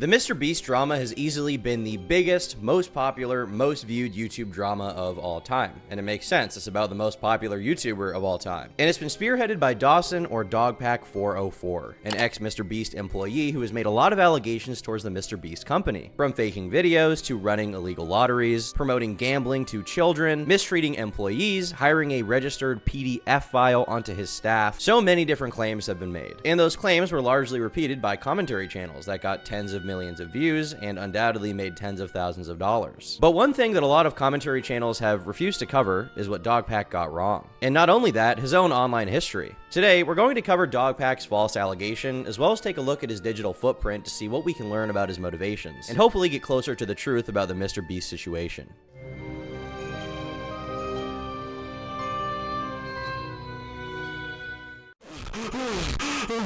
The MrBeast drama has easily been the biggest, most popular, most viewed YouTube drama of all time. And it makes sense, it's about the most popular YouTuber of all time. And it's been spearheaded by Dawson, or Dogpack404, an ex-MrBeast employee who has made a lot of allegations towards the MrBeast company. From faking videos, to running illegal lotteries, promoting gambling to children, mistreating employees, hiring a registered PDF file onto his staff. So many different claims have been made. And those claims were largely repeated by commentary channels that got tens of millions of views and undoubtedly made tens of thousands of dollars. But one thing that a lot of commentary channels have refused to cover is what Dogpack got wrong. And not only that, his own online history. Today, we're going to cover Dogpack's false allegation, as well as take a look at his digital footprint to see what we can learn about his motivations, and hopefully get closer to the truth about the MrBeast situation.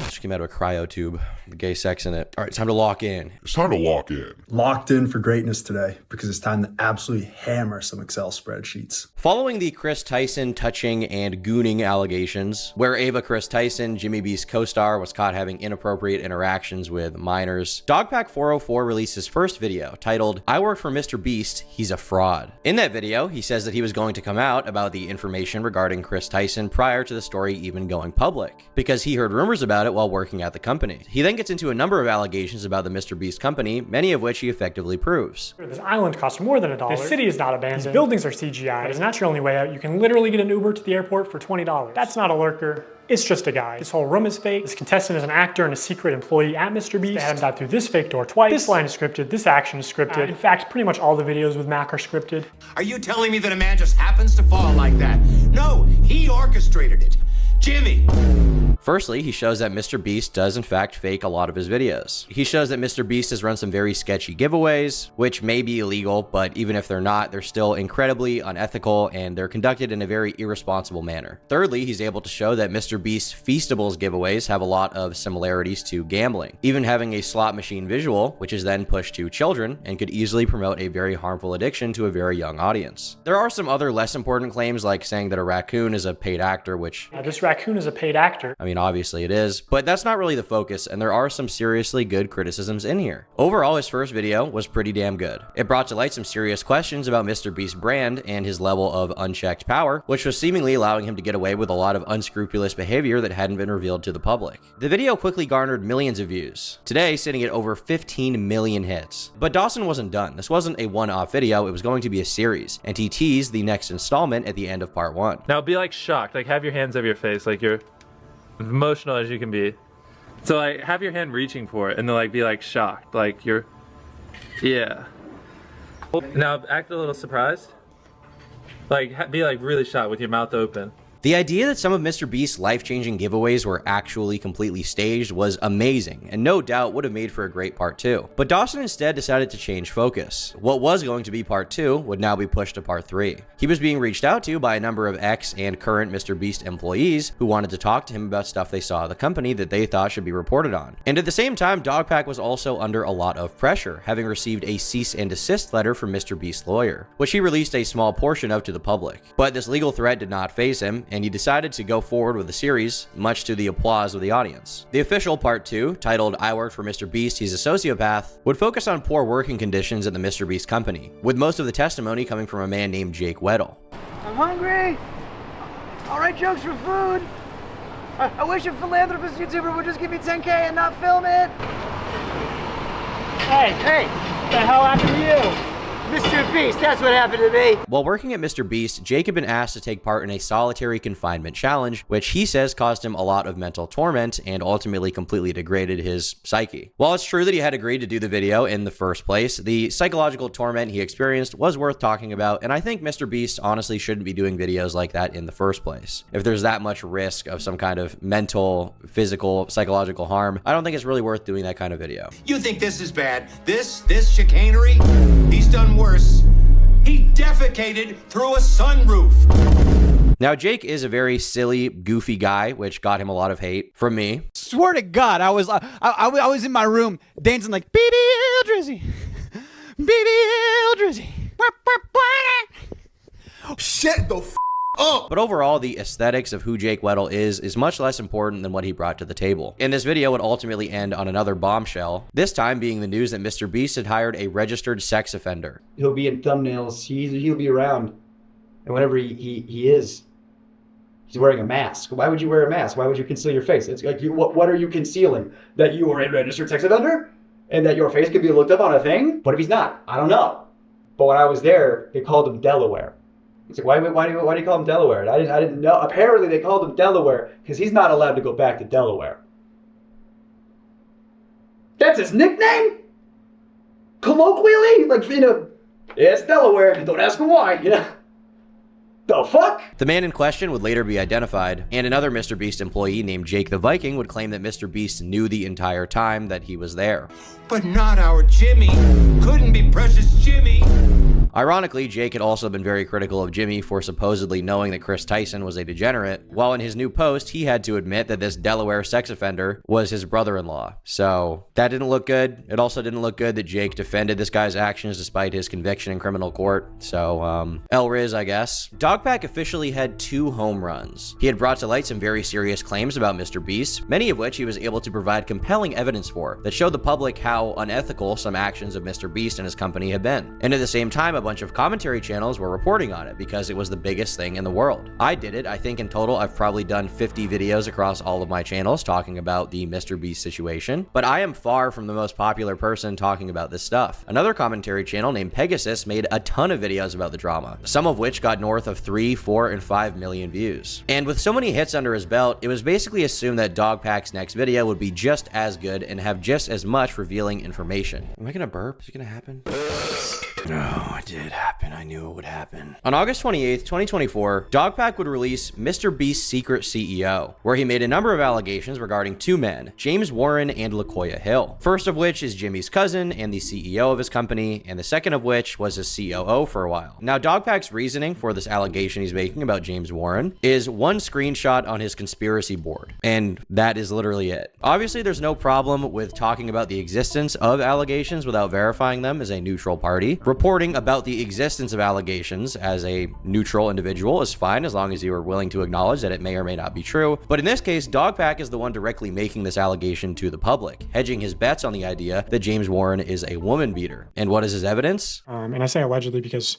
Just came out of a cryo tube. The gay sex in it. All right, time to lock in. It's time to lock in. Locked in for greatness today because it's time to absolutely hammer some Excel spreadsheets. Following the Chris Tyson touching and gooning allegations, where Ava Chris Tyson, Jimmy Beast's co-star, was caught having inappropriate interactions with minors, Dogpack404 released his first video titled, "I work for MrBeast, he's a fraud." In that video, he says that he was going to come out about the information regarding Chris Tyson prior to the story even going public, because he heard rumors about it while working at the company. He then gets into a number of allegations about the MrBeast company, many of which he effectively proves. This island costs more than $1. This city is not abandoned. These buildings are CGI. It's not your only way out. You can literally get an Uber to the airport for $20. That's not a lurker. It's just a guy. This whole room is fake. This contestant is an actor and a secret employee at MrBeast. They had him dive through this fake door twice. This line is scripted. This action is scripted. In fact, pretty much all the videos with Mac are scripted. Are you telling me that a man just happens to fall like that? No, he orchestrated it. Jimmy! Firstly, he shows that MrBeast does in fact fake a lot of his videos. He shows that MrBeast has run some very sketchy giveaways, which may be illegal, but even if they're not, they're still incredibly unethical and they're conducted in a very irresponsible manner. Thirdly, he's able to show that MrBeast Feastables giveaways have a lot of similarities to gambling, even having a slot machine visual, which is then pushed to children and could easily promote a very harmful addiction to a very young audience. There are some other less important claims, like saying that a raccoon is a paid actor, which this raccoon is a paid actor. I mean, obviously it is, but that's not really the focus, and there are some seriously good criticisms in here. Overall, his first video was pretty damn good. It brought to light some serious questions about MrBeast's brand and his level of unchecked power, which was seemingly allowing him to get away with a lot of unscrupulous behavior that hadn't been revealed to the public. The video quickly garnered millions of views, today sitting at over 15 million hits. But Dawson wasn't done. This wasn't a one-off video, it was going to be a series, and he teased the next installment at the end of part 1. Now be like shocked, like have your hands over your face, like you're emotional as you can be. So like have your hand reaching for it and then like be like shocked, like you're, yeah. Now act a little surprised. Like be like really shocked with your mouth open. The idea that some of MrBeast's life-changing giveaways were actually completely staged was amazing, and no doubt would have made for a great part 2. But Dawson instead decided to change focus. What was going to be part 2 would now be pushed to part 3. He was being reached out to by a number of ex and current MrBeast employees who wanted to talk to him about stuff they saw at the company that they thought should be reported on. And at the same time, Dogpack was also under a lot of pressure, having received a cease and desist letter from MrBeast's lawyer, which he released a small portion of to the public. But this legal threat did not faze him, and he decided to go forward with the series, much to the applause of the audience. The official part 2, titled "I Work for MrBeast, He's a Sociopath," would focus on poor working conditions at the MrBeast company, with most of the testimony coming from a man named Jake Weddle. I'm hungry. I'll write jokes for food. I wish a philanthropist YouTuber would just give me 10K and not film it. Hey, what the hell happened to you? MrBeast, that's what happened to me. While working at MrBeast, Jake had been asked to take part in a solitary confinement challenge, which he says caused him a lot of mental torment and ultimately completely degraded his psyche. While it's true that he had agreed to do the video in the first place, the psychological torment he experienced was worth talking about, and I think MrBeast honestly shouldn't be doing videos like that in the first place. If there's that much risk of some kind of mental, physical, psychological harm, I don't think it's really worth doing that kind of video. You think this is bad? This chicanery? He's done worse. He defecated through a sunroof. Now, Jake is a very silly, goofy guy, which got him a lot of hate from me. Swear to God, I was in my room dancing like baby Drizzy, baby Drizzy. Shut the f But overall, the aesthetics of who Jake Weddle is much less important than what he brought to the table. And this video would ultimately end on another bombshell, this time being the news that MrBeast had hired a registered sex offender. He'll be in thumbnails, he'll be around, and whenever he is, he's wearing a mask. Why would you wear a mask? Why would you conceal your face? It's like, what are you concealing? That you are a registered sex offender? And that your face could be looked up on a thing? What if he's not? I don't know. But when I was there, they called him Delaware. It's like, why do you call him Delaware? I didn't know. Apparently they called him Delaware because he's not allowed to go back to Delaware. That's his nickname? Colloquially? Like, yeah, it's Delaware. Don't ask him why, The fuck? The man in question would later be identified, and another MrBeast employee named Jake the Viking would claim that MrBeast knew the entire time that he was there. But not our Jimmy. Couldn't be precious Jimmy. Ironically, Jake had also been very critical of Jimmy for supposedly knowing that Chris Tyson was a degenerate, while in his new post, he had to admit that this Delaware sex offender was his brother-in-law. So that didn't look good. It also didn't look good that Jake defended this guy's actions despite his conviction in criminal court. So, El Riz, I guess. Dogpack officially had 2 home runs. He had brought to light some very serious claims about MrBeast, many of which he was able to provide compelling evidence for that showed the public how unethical some actions of MrBeast and his company had been. And at the same time, a bunch of commentary channels were reporting on it because it was the biggest thing in the world. I did it. I think in total, I've probably done 50 videos across all of my channels talking about the MrBeast situation, but I am far from the most popular person talking about this stuff. Another commentary channel named Pegasus made a ton of videos about the drama, some of which got north of 3, 4, and 5 million views. And with so many hits under his belt, it was basically assumed that Dogpack's next video would be just as good and have just as much revealing information. Am I gonna burp? Is it gonna happen? No, it did happen. I knew it would happen. On August 28th, 2024, Dogpack would release MrBeast's Secret CEO, where he made a number of allegations regarding 2 men, James Warren and LaKoya Hill. First of which is Jimmy's cousin and the CEO of his company, and the second of which was his COO for a while. Now, Dogpack's reasoning for this allegation he's making about James Warren is one screenshot on his conspiracy board, and that is literally it. Obviously, there's no problem with talking about the existence of allegations without verifying them as a neutral party. Reporting about the existence of allegations as a neutral individual is fine as long as you are willing to acknowledge that it may or may not be true. But in this case, Dogpack is the one directly making this allegation to the public, hedging his bets on the idea that James Warren is a woman beater. And what is his evidence? And I say allegedly because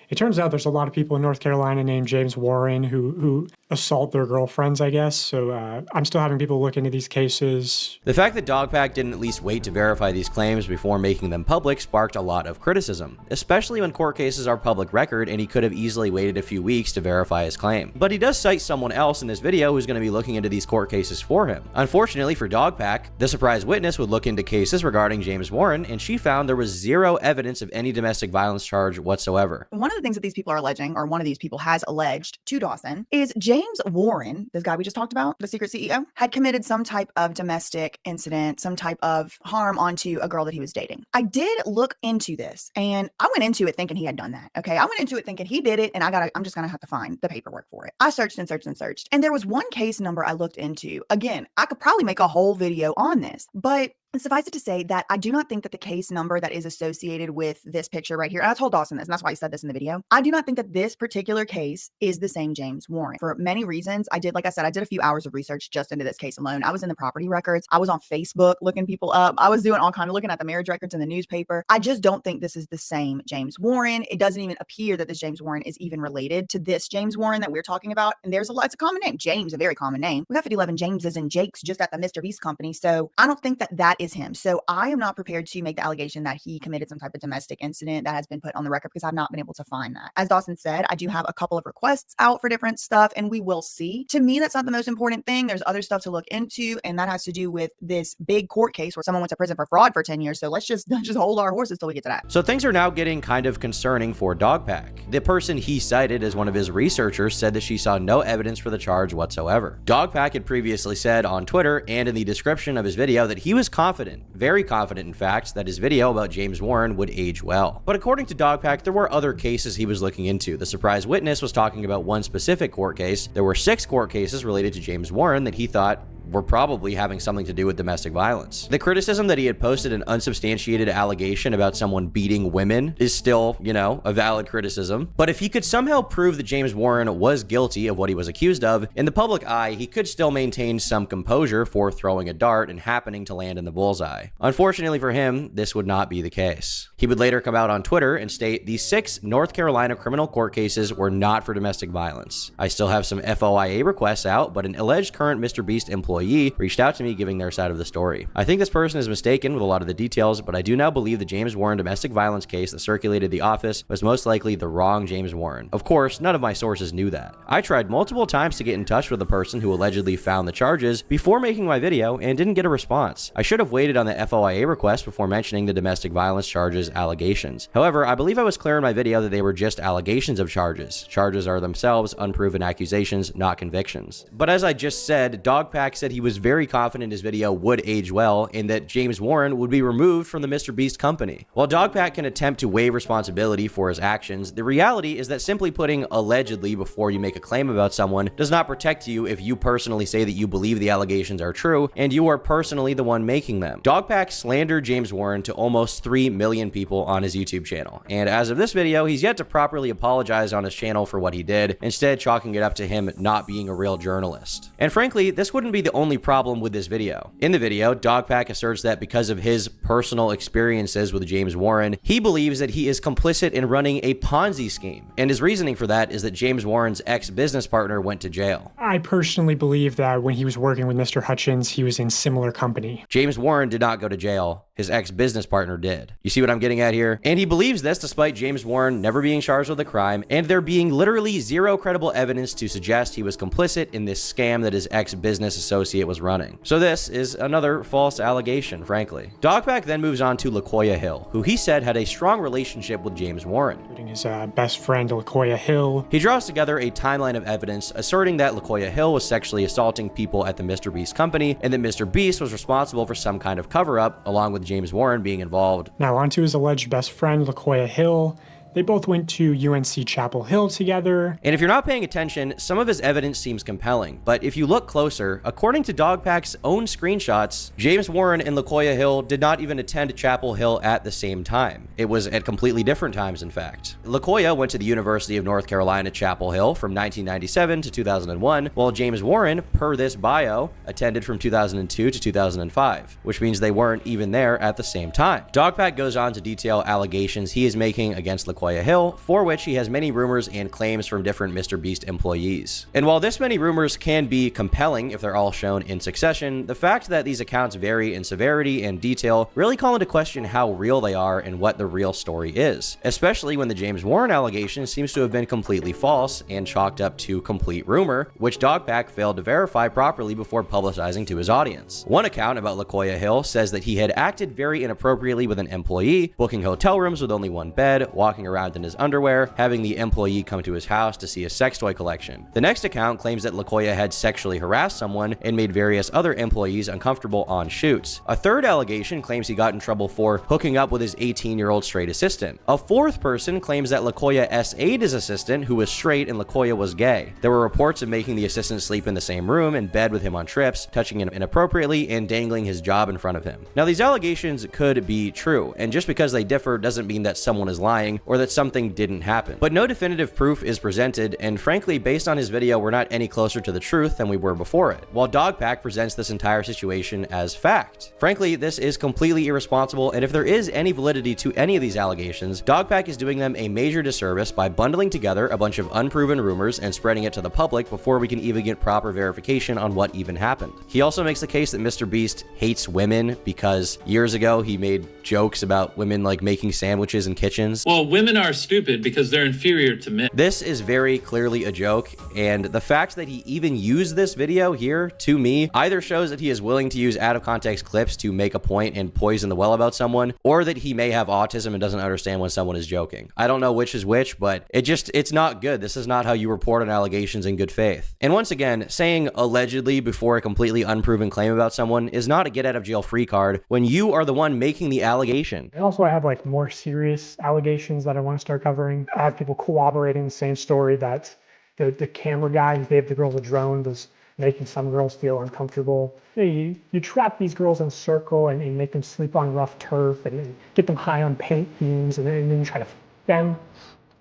it turns out there's a lot of people in North Carolina named James Warren who assault their girlfriends, I guess. So I'm still having people look into these cases. The fact that Dogpack didn't at least wait to verify these claims before making them public sparked a lot of criticism, especially when court cases are public record and he could have easily waited a few weeks to verify his claim. But he does cite someone else in this video who's going to be looking into these court cases for him. Unfortunately for Dogpack, the surprise witness would look into cases regarding James Warren, and she found there was 0 evidence of any domestic violence charge whatsoever. One of the things that these people are alleging, or one of these people has alleged to Dawson, is James Warren, this guy we just talked about, the secret CEO, had committed some type of domestic incident, some type of harm onto a girl that he was dating. I did look into this, and I went into it thinking he had done that. Okay, I went into it thinking he did it, and I'm just gonna have to find the paperwork for it. I searched and searched and searched, and there was one case number I looked into. Again, I could probably make a whole video on this, but suffice it to say that I do not think that the case number that is associated with this picture right here, and I told Dawson this, and that's why he said this in the video, I do not think that this particular case is the same James Warren. For many reasons, like I said, I did a few hours of research just into this case alone. I was in the property records. I was on Facebook looking people up. I was doing all kinds of looking at the marriage records in the newspaper. I just don't think this is the same James Warren. It doesn't even appear that this James Warren is even related to this James Warren that we're talking about. And it's a common name. James, a very common name. We have 11 Jameses and Jakes just at the MrBeast company. So I don't think that that is him. So I am not prepared to make the allegation that he committed some type of domestic incident that has been put on the record because I've not been able to find that. As Dawson said, I do have a couple of requests out for different stuff and we will see. To me, that's not the most important thing. There's other stuff to look into, and that has to do with this big court case where someone went to prison for fraud for 10 years. So let's just hold our horses till we get to that. So things are now getting kind of concerning for Dogpack. The person he cited as one of his researchers said that she saw no evidence for the charge whatsoever. Dogpack had previously said on Twitter and in the description of his video that he was confident, very confident in fact, that his video about James Warren would age well. But according to Dogpack, there were other cases he was looking into. The surprise witness was talking about one specific court case. There were 6 court cases related to James Warren that he thought were probably having something to do with domestic violence. The criticism that he had posted an unsubstantiated allegation about someone beating women is still, you know, a valid criticism. But if he could somehow prove that James Warren was guilty of what he was accused of, in the public eye, he could still maintain some composure for throwing a dart and happening to land in the bullseye. Unfortunately for him, this would not be the case. He would later come out on Twitter and state, "The 6 North Carolina criminal court cases were not for domestic violence. I still have some FOIA requests out, but an alleged current MrBeast employee reached out to me giving their side of the story. I think this person is mistaken with a lot of the details, but I do now believe the James Warren domestic violence case that circulated the office was most likely the wrong James Warren. Of course, none of my sources knew that. I tried multiple times to get in touch with the person who allegedly found the charges before making my video and didn't get a response. I should have waited on the FOIA request before mentioning the domestic violence charges allegations. However, I believe I was clear in my video that they were just allegations of charges. Charges are themselves unproven accusations, not convictions." But as I just said, Dogpack said he was very confident his video would age well and that James Warren would be removed from the MrBeast company. While Dogpack can attempt to waive responsibility for his actions, the reality is that simply putting allegedly before you make a claim about someone does not protect you if you personally say that you believe the allegations are true and you are personally the one making them. Dogpack slandered James Warren to almost 3 million people on his YouTube channel, and as of this video, he's yet to properly apologize on his channel for what he did, instead chalking it up to him not being a real journalist. And frankly, this wouldn't be the only problem with this video. In the video, Dogpack asserts that because of his personal experiences with James Warren, he believes that he is complicit in running a Ponzi scheme, and his reasoning for that is that James Warren's ex-business partner went to jail. I personally believe that when he was working with Mr. Hutchins, he was in similar company. James Warren did not go to jail. His ex-business partner did. You see what I'm getting at here? And he believes this despite James Warren never being charged with a crime and there being literally zero credible evidence to suggest he was complicit in this scam that his ex-business associate was running. So this is another false allegation, frankly. Dogpack then moves on to LaKoya Hill, who he said had a strong relationship with James Warren, including his best friend LaKoya Hill. He draws together a timeline of evidence asserting that LaKoya Hill was sexually assaulting people at the MrBeast company and that MrBeast was responsible for some kind of cover-up, along with James Warren being involved. Now onto his alleged best friend, LaKoya Hill. They both went to UNC Chapel Hill together. And if you're not paying attention, some of his evidence seems compelling, but if you look closer, according to Dogpack's own screenshots, James Warren and LaKoya Hill did not even attend Chapel Hill at the same time. It was at completely different times, in fact. LaKoya went to the University of North Carolina, Chapel Hill from 1997 to 2001, while James Warren, per this bio, attended from 2002 to 2005, which means they weren't even there at the same time. Dogpack goes on to detail allegations he is making against LaKoya Hill, for which he has many rumors and claims from different MrBeast employees. And while this many rumors can be compelling if they're all shown in succession, the fact that these accounts vary in severity and detail really call into question how real they are and what the real story is, especially when the James Warren allegation seems to have been completely false and chalked up to complete rumor, which Dogpack failed to verify properly before publicizing to his audience. One account about LaKoya Hill says that he had acted very inappropriately with an employee, booking hotel rooms with only one bed, walking around in his underwear, having the employee come to his house to see a sex toy collection. The next account claims that LaKoya had sexually harassed someone and made various other employees uncomfortable on shoots. A third allegation claims he got in trouble for hooking up with his 18-year-old straight assistant. A fourth person claims that LaKoya SA'd his assistant, who was straight, and LaKoya was gay. There were reports of making the assistant sleep in the same room and bed with him on trips, touching him inappropriately, and dangling his job in front of him. Now, these allegations could be true, and just because they differ doesn't mean that someone is lying or that something didn't happen. But no definitive proof is presented, and frankly, based on his video, we're not any closer to the truth than we were before it, while Dogpack presents this entire situation as fact. Frankly, this is completely irresponsible, and if there is any validity to any of these allegations, Dogpack is doing them a major disservice by bundling together a bunch of unproven rumors and spreading it to the public before we can even get proper verification on what even happened. He also makes the case that MrBeast hates women because years ago he made jokes about women like making sandwiches in kitchens. Well, women are stupid because they're inferior to men. This is very clearly a joke, and the fact that he even used this video here, to me, either shows that he is willing to use out-of-context clips to make a point and poison the well about someone, or that he may have autism and doesn't understand when someone is joking. I don't know which is which, but it's not good. This is not how you report on allegations in good faith. And once again, saying allegedly before a completely unproven claim about someone is not a get-out-of-jail-free card when you are the one making the allegation. And also I have like more serious allegations that I want to start covering. I have people corroborating the same story that the camera guy who gave the girl the drone was making some girls feel uncomfortable. You trap these girls in a circle and make them sleep on rough turf and get them high on paint fumes, and then you try to f them.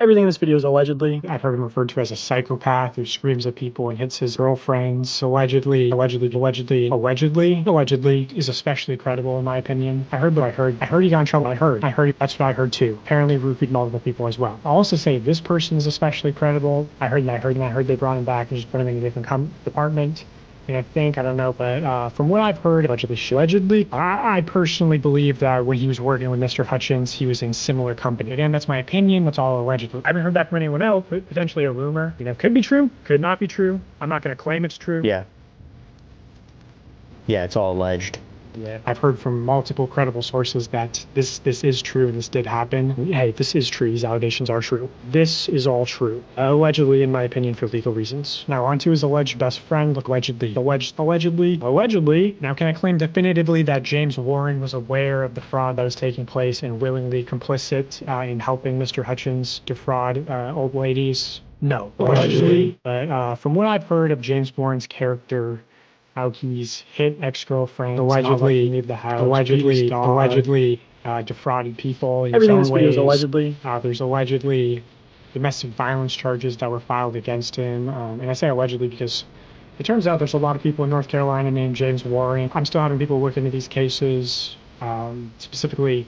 Everything in this video is allegedly. I've heard him referred to as a psychopath who screams at people and hits his girlfriends. Allegedly is especially credible in my opinion. I heard he got in trouble. That's what I heard too. Apparently roofied multiple people as well. I'll also say this person is especially credible. I heard they brought him back and just put him in a different department. And I don't know, but from what I've heard, allegedly, I personally believe that when he was working with Mr. Hutchins, he was in similar company. Again, that's my opinion. That's all allegedly. I haven't heard that from anyone else, but potentially a rumor. Could be true, could not be true. I'm not going to claim it's true. Yeah, it's all alleged. Yeah, I've heard from multiple credible sources that this is true and this did happen. Hey, this is true. These allegations are true. This is all true. Allegedly, in my opinion, for legal reasons. Now, on to his alleged best friend. Allegedly. Now, can I claim definitively that James Warren was aware of the fraud that was taking place and willingly complicit in helping Mr. Hutchins defraud old ladies? No. Allegedly. But from what I've heard of James Warren's character, how he's hit ex-girlfriends, allegedly leave the house, allegedly defrauded people. Everything in this video is allegedly. There's allegedly domestic violence charges that were filed against him, and I say allegedly because it turns out there's a lot of people in North Carolina named James Warren. I'm still having people look into these cases, specifically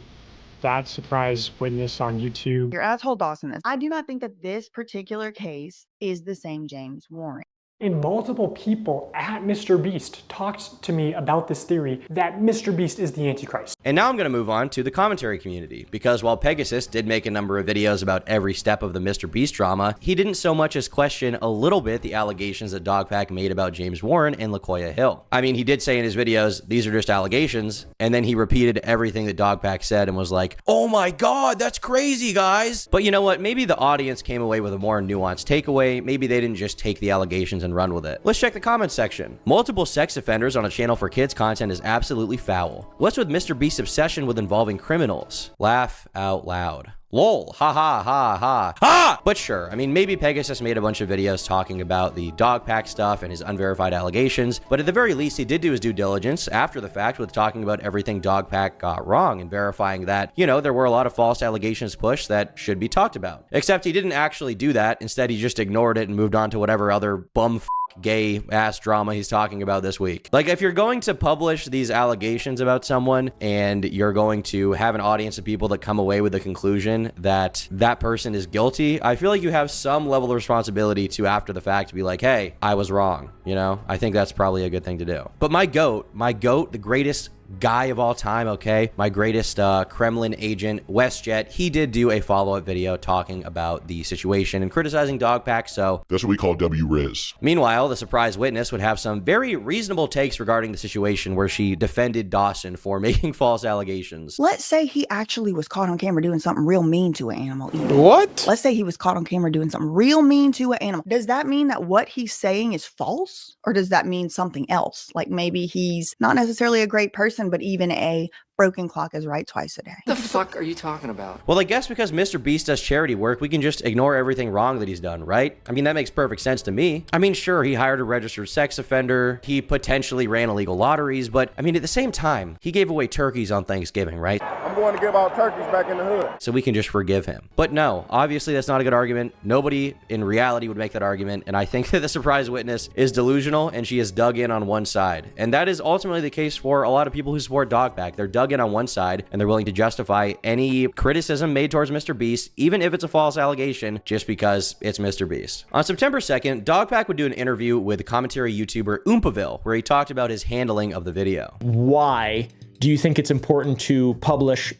that surprise witness on YouTube. Your asshole Dawson. I do not think that this particular case is the same James Warren. And multiple people at MrBeast talked to me about this theory that MrBeast is the Antichrist. And now I'm going to move on to the commentary community, because while Pegasus did make a number of videos about every step of the MrBeast drama, he didn't so much as question a little bit the allegations that Dogpack made about James Warren and LaQuoya Hill. I mean, he did say in his videos, these are just allegations, and then he repeated everything that Dogpack said and was like, oh my god, that's crazy, guys. But you know what? Maybe the audience came away with a more nuanced takeaway. Maybe they didn't just take the allegations and run with it. Let's check the comments section. Multiple sex offenders on a channel for kids content is absolutely foul. What's with MrBeast's obsession with involving criminals? Laugh out loud. Lol, ha ha ha ha ha! But sure, I mean, maybe Pegasus made a bunch of videos talking about the Dogpack stuff and his unverified allegations, but at the very least, he did do his due diligence after the fact with talking about everything Dogpack got wrong and verifying that, you know, there were a lot of false allegations pushed that should be talked about. Except he didn't actually do that. Instead, he just ignored it and moved on to whatever other bum gay ass drama he's talking about this week. Like, if you're going to publish these allegations about someone and you're going to have an audience of people that come away with the conclusion that that person is guilty, I feel like you have some level of responsibility to, after the fact, be like, hey, I was wrong. You know, I think that's probably a good thing to do. But my goat, the greatest guy of all time, okay, my greatest Kremlin agent, WestJet, he did do a follow-up video talking about the situation and criticizing Dogpack, so that's what we call W-Riz. Meanwhile, the surprise witness would have some very reasonable takes regarding the situation where she defended Dawson for making false allegations. Let's say he actually was caught on camera doing something real mean to an animal. What? Let's say he was caught on camera doing something real mean to an animal. Does that mean that what he's saying is false? Or does that mean something else? Like maybe he's not necessarily a great person, but even a broken clock is right twice a day. What the fuck are you talking about? Well, I guess because MrBeast does charity work, we can just ignore everything wrong that he's done, right? I mean, that makes perfect sense to me. I mean, sure, he hired a registered sex offender, he potentially ran illegal lotteries, but I mean, at the same time, he gave away turkeys on Thanksgiving, right? I'm going to give out turkeys back in the hood. So we can just forgive him. But no, obviously that's not a good argument. Nobody in reality would make that argument, and I think that the surprise witness is delusional and she is dug in on one side. And that is ultimately the case for a lot of people who support Dogpack. They're dug in on one side, and they're willing to justify any criticism made towards MrBeast, even if it's a false allegation, just because it's MrBeast. On September 2nd, Dogpack would do an interview with commentary YouTuber Oompaville, where he talked about his handling of the video. Why do you think it's important to publish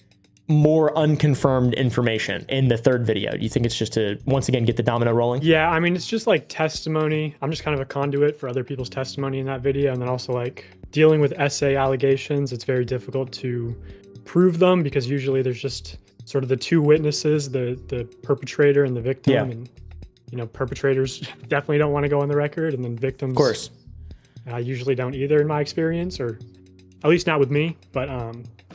more unconfirmed information in the third video? Do you think it's just to, once again, get the domino rolling? Yeah, I mean, it's just like testimony. I'm just kind of a conduit for other people's testimony in that video. And then also like dealing with essay allegations, it's very difficult to prove them because usually there's just sort of the two witnesses, the perpetrator and the victim. Yeah. And, you know, perpetrators definitely don't want to go on the record, and then victims, of course, usually don't either in my experience, or at least not with me, but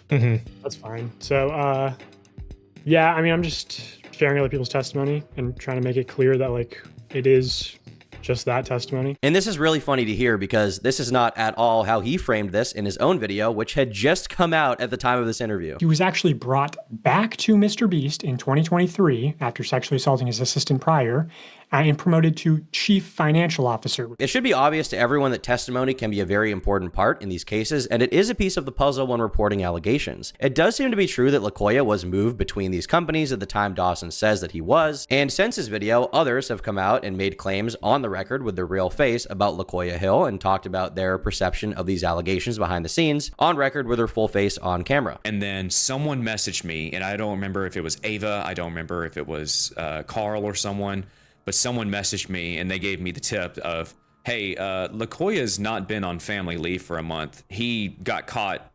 that's fine. So, yeah, I mean, I'm just sharing other people's testimony and trying to make it clear that like it is just that testimony. And this is really funny to hear because this is not at all how he framed this in his own video, which had just come out at the time of this interview. He was actually brought back to MrBeast in 2023 after sexually assaulting his assistant prior, and promoted to Chief Financial Officer. It should be obvious to everyone that testimony can be a very important part in these cases, and it is a piece of the puzzle when reporting allegations. It does seem to be true that LaKoya was moved between these companies at the time Dawson says that he was, and since his video, others have come out and made claims on the record with their real face about LaKoya Hill and talked about their perception of these allegations behind the scenes, on record with their full face on camera. And then someone messaged me, and I don't remember if it was Ava, I don't remember if it was Carl or someone, but someone messaged me and they gave me the tip of, hey, LaKoya's not been on family leave for a month. He got caught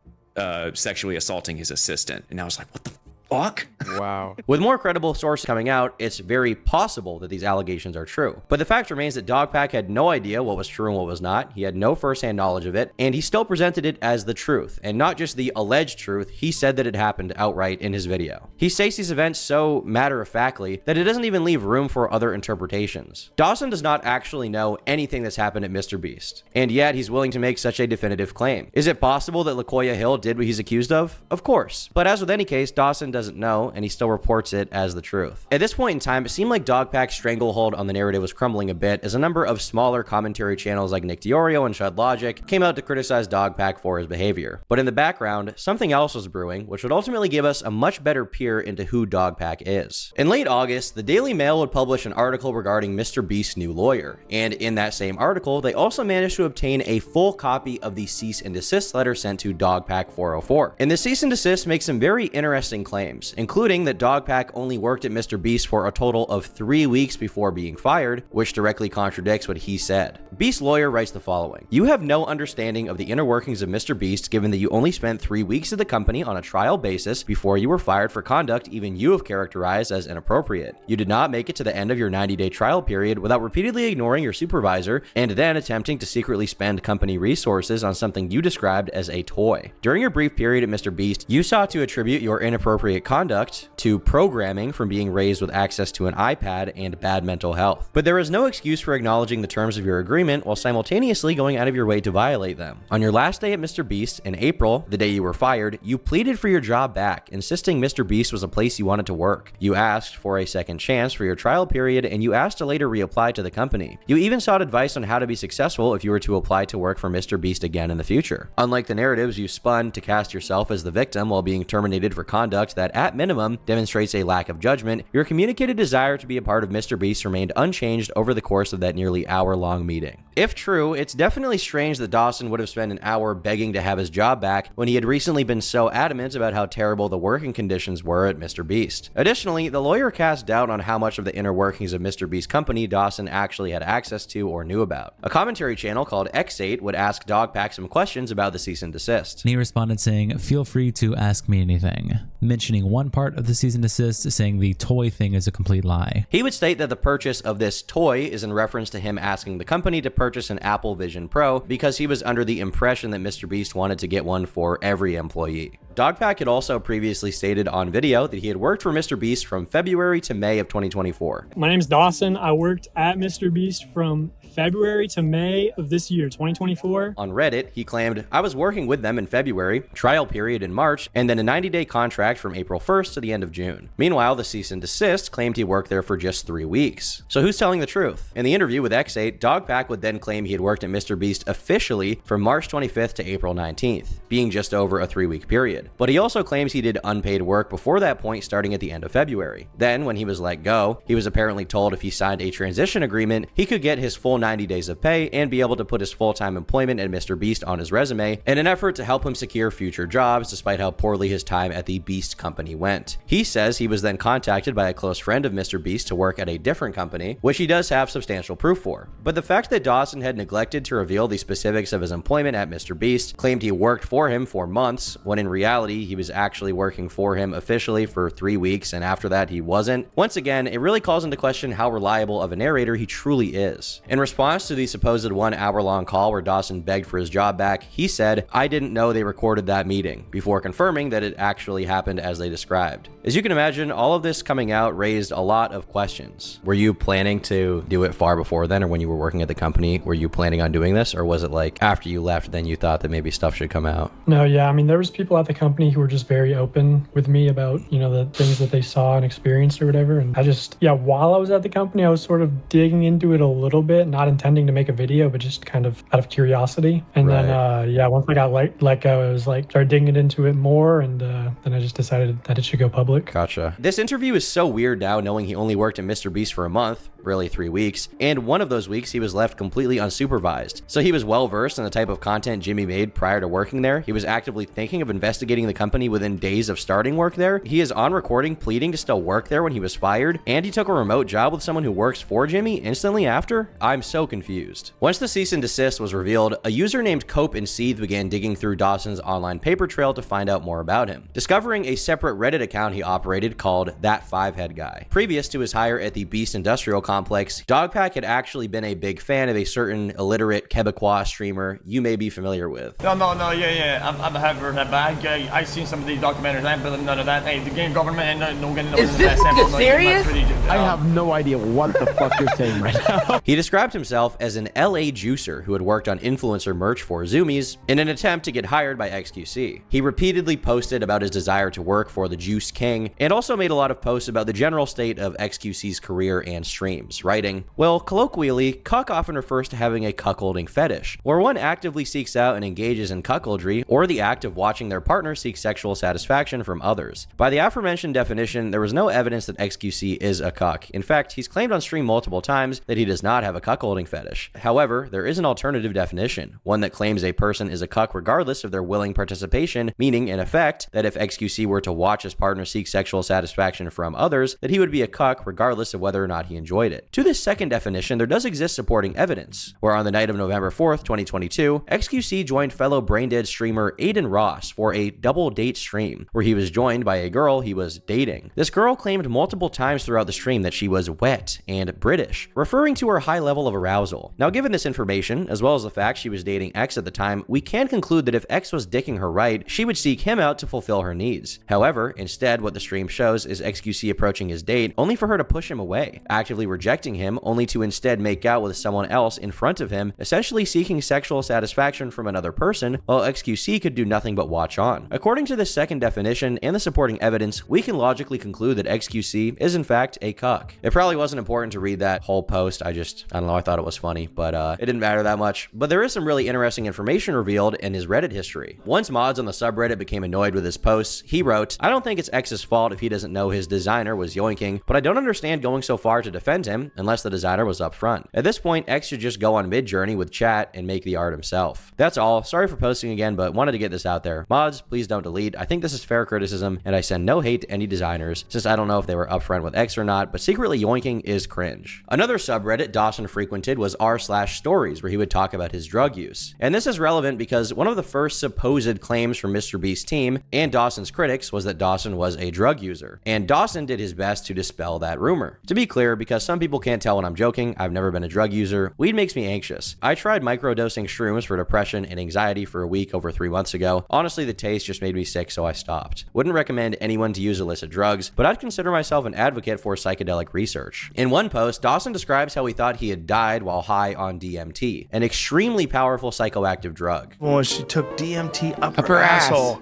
sexually assaulting his assistant. And I was like, what the fuck? Wow. With more credible sources coming out, it's very possible that these allegations are true. But the fact remains that Dogpack had no idea what was true and what was not. He had no firsthand knowledge of it, and he still presented it as the truth, and not just the alleged truth. He said that it happened outright in his video. He states these events so matter-of-factly that it doesn't even leave room for other interpretations. Dawson does not actually know anything that's happened at MrBeast, and yet he's willing to make such a definitive claim. Is it possible that LaKoya Hill did what he's accused of? Of course. But as with any case, Dawson doesn't know, and he still reports it as the truth. At this point in time, it seemed like Dogpack's stranglehold on the narrative was crumbling a bit as a number of smaller commentary channels like Nick Diorio and Shud Logic came out to criticize Dogpack for his behavior. But in the background, something else was brewing, which would ultimately give us a much better peer into who Dogpack is. In late August, the Daily Mail would publish an article regarding MrBeast's new lawyer, and in that same article, they also managed to obtain a full copy of the cease and desist letter sent to Dogpack 404. And the cease and desist makes some very interesting claims, including that Dogpack only worked at MrBeast for a total of 3 weeks before being fired, which directly contradicts what he said. Beast's lawyer writes the following: "You have no understanding of the inner workings of MrBeast, given that you only spent 3 weeks at the company on a trial basis before you were fired for conduct even you have characterized as inappropriate. You did not make it to the end of your 90-day trial period without repeatedly ignoring your supervisor and then attempting to secretly spend company resources on something you described as a toy. During your brief period at MrBeast, you sought to attribute your inappropriate conduct to programming from being raised with access to an iPad and bad mental health. But there is no excuse for acknowledging the terms of your agreement while simultaneously going out of your way to violate them. On your last day at MrBeast in April, the day you were fired, you pleaded for your job back, insisting MrBeast was a place you wanted to work. You asked for a second chance for your trial period, and you asked to later reapply to the company. You even sought advice on how to be successful if you were to apply to work for MrBeast again in the future. Unlike the narratives you spun to cast yourself as the victim while being terminated for conduct that at minimum demonstrates a lack of judgment, your communicated desire to be a part of MrBeast remained unchanged over the course of that nearly hour-long meeting." If true, it's definitely strange that Dawson would have spent an hour begging to have his job back when he had recently been so adamant about how terrible the working conditions were at MrBeast. Additionally, the lawyer cast doubt on how much of the inner workings of MrBeast's company Dawson actually had access to or knew about. A commentary channel called X8 would ask Dogpack some questions about the cease and desist. And he responded saying, "Feel free to ask me anything," mentioning one part of the cease and desist, saying the toy thing is a complete lie. He would state that the purchase of this toy is in reference to him asking the company to purchase an Apple Vision Pro because he was under the impression that MrBeast wanted to get one for every employee. Dogpack had also previously stated on video that he had worked for MrBeast from February to May of 2024. My name's Dawson. I worked at MrBeast from February to May of this year, 2024. On Reddit, he claimed, "I was working with them in February, trial period in March, and then a 90-day contract from April 1st to the end of June." Meanwhile, the cease and desist claimed he worked there for just 3 weeks. So who's telling the truth? In the interview with X8, Dogpack would then claim he had worked at MrBeast officially from March 25th to April 19th, being just over a 3-week period. But he also claims he did unpaid work before that point starting at the end of February. Then, when he was let go, he was apparently told if he signed a transition agreement, he could get his full 90 days of pay and be able to put his full-time employment at MrBeast on his resume in an effort to help him secure future jobs despite how poorly his time at the Beast company went. He says he was then contacted by a close friend of MrBeast to work at a different company, which he does have substantial proof for. But the fact that Dawson had neglected to reveal the specifics of his employment at MrBeast, claimed he worked for him for months, when in reality reality, he was actually working for him officially for 3 weeks, and after that, he wasn't. Once again, it really calls into question how reliable of a narrator he truly is. In response to the supposed 1 hour-long call where Dawson begged for his job back, he said, "I didn't know they recorded that meeting," before confirming that it actually happened as they described. As you can imagine, all of this coming out raised a lot of questions. Were you planning to do it far before then, or when you were working at the company, were you planning on doing this, or was it like after you left, then you thought that maybe stuff should come out? No, yeah, I mean, there was people at the company who were just very open with me about, you know, the things that they saw and experienced or whatever. And I just, yeah, while I was at the company, I was sort of digging into it a little bit, not intending to make a video, but just kind of out of curiosity. And then, yeah, once I got let go, I was like, started digging into it more, and then I just decided that it should go public. Gotcha. This interview is so weird now, knowing he only worked at MrBeast for a month, really 3 weeks, and one of those weeks he was left completely unsupervised. So he was well versed in the type of content Jimmy made prior to working there. He was actively thinking of investigating the company within days of starting work there. He is on recording pleading to still work there when he was fired, and he took a remote job with someone who works for Jimmy instantly after. I'm so confused. Once the cease and desist was revealed, a user named Cope and Seethe began digging through Dawson's online paper trail to find out more about him, discovering a separate Reddit account he operated called That Fivehead Guy. Previous to his hire at the Beast Industrial Complex, Dogpack had actually been a big fan of a certain illiterate Quebecois streamer you may be familiar with. No, yeah. I have heard that bag. I've seen some of these documentaries. I ain't believe none of that. Hey, the game government ain't no getting. Is this serious? I have no idea what the fuck you're saying right now. He described himself as an LA juicer who had worked on influencer merch for Zoomies in an attempt to get hired by XQC. He repeatedly posted about his desire to work for the Juice King, and also made a lot of posts about the general state of XQC's career and streams, writing, "Well, colloquially, cuck often refers to having a cuckolding fetish, where one actively seeks out and engages in cuckoldry, or the act of watching their partner seek sexual satisfaction from others. By the aforementioned definition, there was no evidence that XQC is a cuck. In fact, he's claimed on stream multiple times that he does not have a cuckolding fetish. However, there is an alternative definition, one that claims a person is a cuck regardless of their willing participation, meaning, in effect, that if XQC were to watch his partner seek sexual satisfaction from others, that he would be a cuck regardless of whether or not he enjoyed it. To this second definition, there does exist supporting evidence, where on the night of November 4th, 2022, XQC joined fellow braindead streamer Aiden Ross for a double date stream, where he was joined by a girl he was dating. This girl claimed multiple times throughout the stream that she was wet and British, referring to her high level of arousal. Now, given this information, as well as the fact she was dating X at the time, we can conclude that if X was dicking her right, she would seek him out to fulfill her needs. However, instead, what the stream shows is XQC approaching his date only for her to push him away, actively rejecting him only to instead make out with someone else in front of him, essentially seeking sexual satisfaction from another person, while XQC could do nothing but watch on. According to this second definition and the supporting evidence, we can logically conclude that XQC is in fact a cuck. It probably wasn't important to read that whole post, I don't know, I thought it was funny, but it didn't matter that much. But there is some really interesting information revealed in his Reddit history. Once mods on the subreddit became annoyed with his posts, he wrote, "I don't think it's X's fault if he doesn't know his designer was yoinking, but I don't understand going so far to defend him unless the designer was up front. At this point, X should just go on Midjourney with chat and make the art himself." That's all. Sorry for posting again, but wanted to get this out there. Mods, please don't delete. I think this is fair criticism, and I send no hate to any designers, since I don't know if they were upfront with X or not, but secretly yoinking is cringe. Another subreddit Dawson frequented was r/stories, where he would talk about his drug use. And this is relevant because one of the first supposed claims from MrBeast's team and Dawson's critics was that Dawson was a drug user, and Dawson did his best to dispel that rumor. To be clear, because some people can't tell when I'm joking, I've never been a drug user. Weed makes me anxious. I tried microdosing shrooms for depression and anxiety for a week over 3 months ago. Honestly, the taste just made me sick, so I stopped. Wouldn't recommend anyone to use illicit drugs, but I'd consider myself an advocate for psychedelic research. In one post, Dawson describes how he thought he had died while high on DMT, an extremely powerful psychoactive drug. Well, she took DMT up her asshole.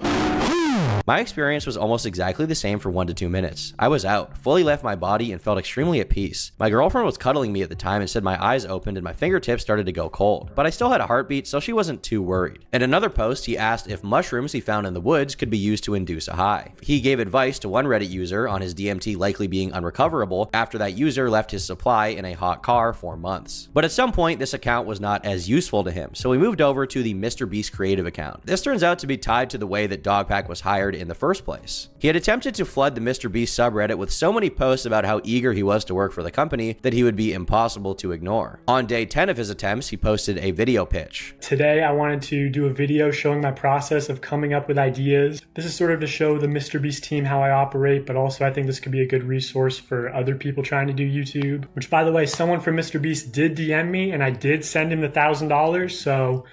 My experience was almost exactly the same for 1 to 2 minutes. I was out, fully left my body, and felt extremely at peace. My girlfriend was cuddling me at the time and said my eyes opened and my fingertips started to go cold, but I still had a heartbeat, so she wasn't too worried. In another post, he asked if mushrooms he found in the woods could be used to induce a high. He gave advice to one Reddit user on his DMT likely being unrecoverable after that user left his supply in a hot car for months. But at some point, this account was not as useful to him, so we moved over to the MrBeast creative account. This turns out to be tied to the way that Dogpack was hired hired in the first place. He had attempted to flood the MrBeast subreddit with so many posts about how eager he was to work for the company that he would be impossible to ignore. On day 10 of his attempts, he posted a video pitch. Today, I wanted to do a video showing my process of coming up with ideas. This is sort of to show the MrBeast team how I operate, but also I think this could be a good resource for other people trying to do YouTube. Which, by the way, someone from MrBeast did DM me, and I did send him the $1,000, so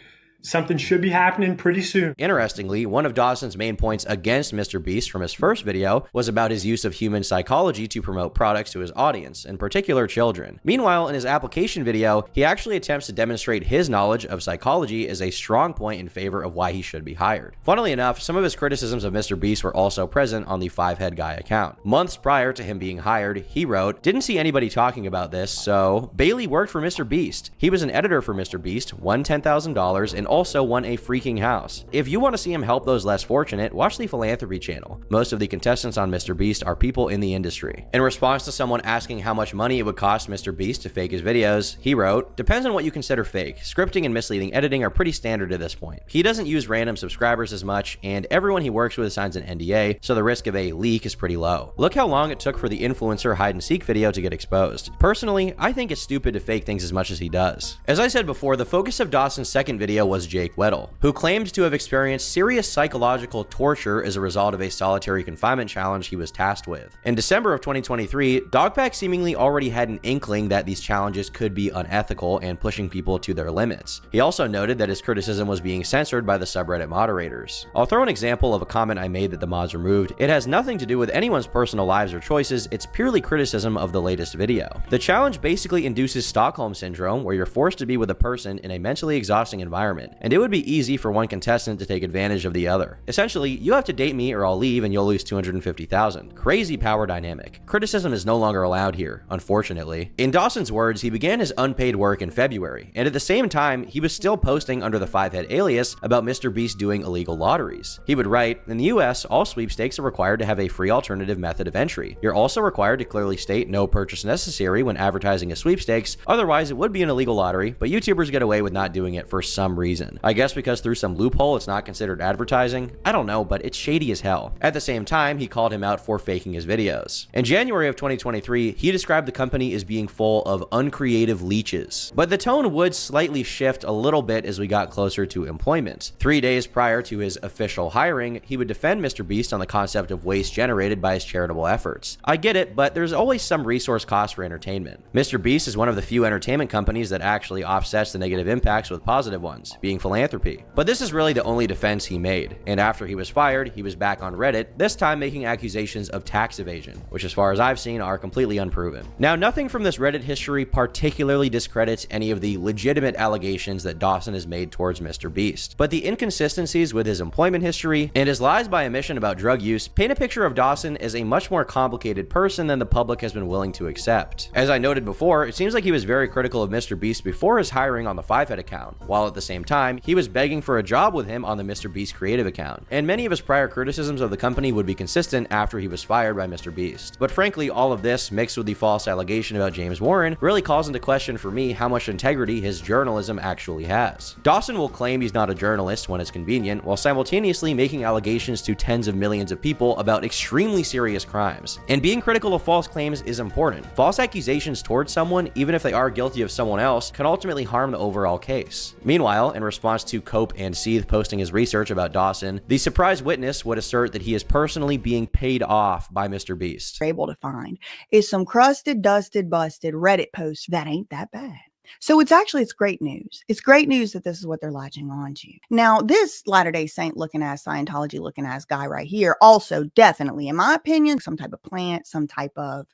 something should be happening pretty soon. Interestingly, one of Dawson's main points against MrBeast from his first video was about his use of human psychology to promote products to his audience, in particular children. Meanwhile, in his application video, he actually attempts to demonstrate his knowledge of psychology as a strong point in favor of why he should be hired. Funnily enough, some of his criticisms of MrBeast were also present on the 5head Guy account. Months prior to him being hired, he wrote, "Didn't see anybody talking about this, so Bailey worked for MrBeast. He was an editor for MrBeast, won $10,000, and also won a freaking house. If you want to see him help those less fortunate, watch the philanthropy channel. Most of the contestants on MrBeast are people in the industry." In response to someone asking how much money it would cost MrBeast to fake his videos, he wrote, "Depends on what you consider fake. Scripting and misleading editing are pretty standard at this point. He doesn't use random subscribers as much, and everyone he works with signs an NDA, so the risk of a leak is pretty low. Look how long it took for the influencer hide-and-seek video to get exposed. Personally, I think it's stupid to fake things as much as he does." As I said before, the focus of Dawson's second video was Jake Weddle, who claimed to have experienced serious psychological torture as a result of a solitary confinement challenge he was tasked with. In December of 2023, Dogpack seemingly already had an inkling that these challenges could be unethical and pushing people to their limits. He also noted that his criticism was being censored by the subreddit moderators. I'll throw an example of a comment I made that the mods removed. It has nothing to do with anyone's personal lives or choices, it's purely criticism of the latest video. The challenge basically induces Stockholm Syndrome, where you're forced to be with a person in a mentally exhausting environment, and it would be easy for one contestant to take advantage of the other. Essentially, you have to date me or I'll leave and you'll lose $250,000. Crazy power dynamic. Criticism is no longer allowed here, unfortunately. In Dawson's words, he began his unpaid work in February, and at the same time, he was still posting under the 5head alias about MrBeast doing illegal lotteries. He would write, "In the US, all sweepstakes are required to have a free alternative method of entry. You're also required to clearly state no purchase necessary when advertising a sweepstakes, otherwise it would be an illegal lottery, but YouTubers get away with not doing it for some reason. I guess because through some loophole it's not considered advertising? I don't know, but it's shady as hell." At the same time, he called him out for faking his videos. In January of 2023, he described the company as being full of uncreative leeches. But the tone would slightly shift a little bit as we got closer to employment. 3 days prior to his official hiring, he would defend MrBeast on the concept of waste generated by his charitable efforts. I get it, but there's always some resource cost for entertainment. MrBeast is one of the few entertainment companies that actually offsets the negative impacts with positive ones, being philanthropy. But this is really the only defense he made, and after he was fired, he was back on Reddit, this time making accusations of tax evasion, which as far as I've seen are completely unproven. Now, nothing from this Reddit history particularly discredits any of the legitimate allegations that Dawson has made towards MrBeast, but the inconsistencies with his employment history and his lies by omission about drug use paint a picture of Dawson as a much more complicated person than the public has been willing to accept. As I noted before, it seems like he was very critical of MrBeast before his hiring on the 5head account, while at the same time, he was begging for a job with him on the MrBeast creative account, and many of his prior criticisms of the company would be consistent after he was fired by MrBeast. But frankly, all of this, mixed with the false allegation about James Warren, really calls into question for me how much integrity his journalism actually has. Dawson will claim he's not a journalist when it's convenient, while simultaneously making allegations to tens of millions of people about extremely serious crimes. And being critical of false claims is important. False accusations towards someone, even if they are guilty of someone else, can ultimately harm the overall case. Meanwhile, in response to Cope and Seeth posting his research about Dawson, the surprise witness would assert that he is personally being paid off by MrBeast. Able to find is some crusted, dusted, busted Reddit posts that ain't that bad. So it's great news. It's great news that this is what they're latching on to. Now, this Latter-day Saint looking ass, Scientology looking ass guy right here, also definitely, in my opinion, some type of plant, some type of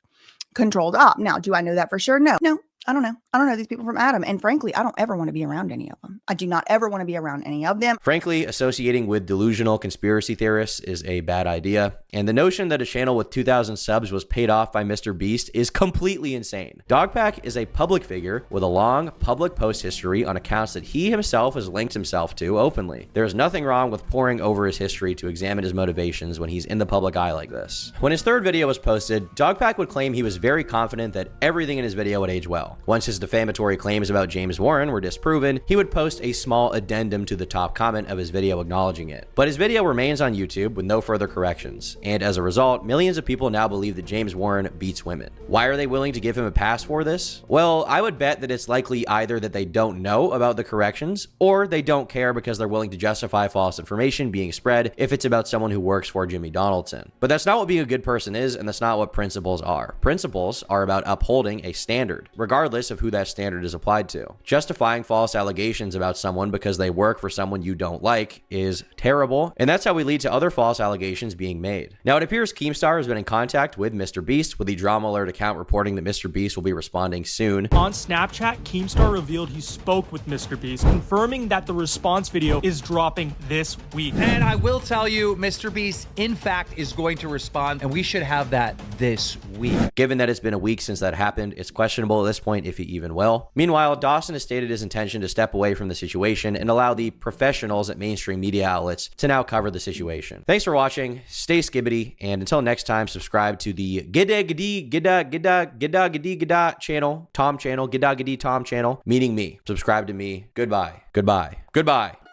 controlled op. Now, do I know that for sure? No, I don't know. I don't know these people from Adam. And frankly, I don't ever want to be around any of them. I do not ever want to be around any of them. Frankly, associating with delusional conspiracy theorists is a bad idea. And the notion that a channel with 2,000 subs was paid off by MrBeast is completely insane. Dogpack is a public figure with a long public post history on accounts that he himself has linked himself to openly. There is nothing wrong with poring over his history to examine his motivations when he's in the public eye like this. When his third video was posted, Dogpack would claim he was very confident that everything in his video would age well. channel. Once his defamatory claims about James Warren were disproven, he would post a small addendum to the top comment of his video acknowledging it. But his video remains on YouTube with no further corrections, and as a result, millions of people now believe that James Warren beats women. Why are they willing to give him a pass for this? Well, I would bet that it's likely either that they don't know about the corrections, or they don't care because they're willing to justify false information being spread if it's about someone who works for Jimmy Donaldson. But that's not what being a good person is, and that's not what principles are. Principles are about upholding a standard, regardless of who that standard is applied to. Justifying false allegations about someone because they work for someone you don't like is terrible, and that's how we lead to other false allegations being made. Now, it appears Keemstar has been in contact with MrBeast, with the Drama Alert account reporting that MrBeast will be responding soon. On Snapchat, Keemstar revealed he spoke with MrBeast, confirming that the response video is dropping this week. And I will tell you, MrBeast, in fact, is going to respond, and we should have that this week. Given that it's been a week since that happened, it's questionable at this point if he even will. Meanwhile, Dawson has stated his intention to step away from the situation and allow the professionals at mainstream media outlets to now cover the situation. Thanks for watching, stay skibbity, and until next time, subscribe to the Gidda channel, Tom channel, Gidda Tom channel, meaning me. Subscribe to me. Goodbye. Goodbye. Goodbye.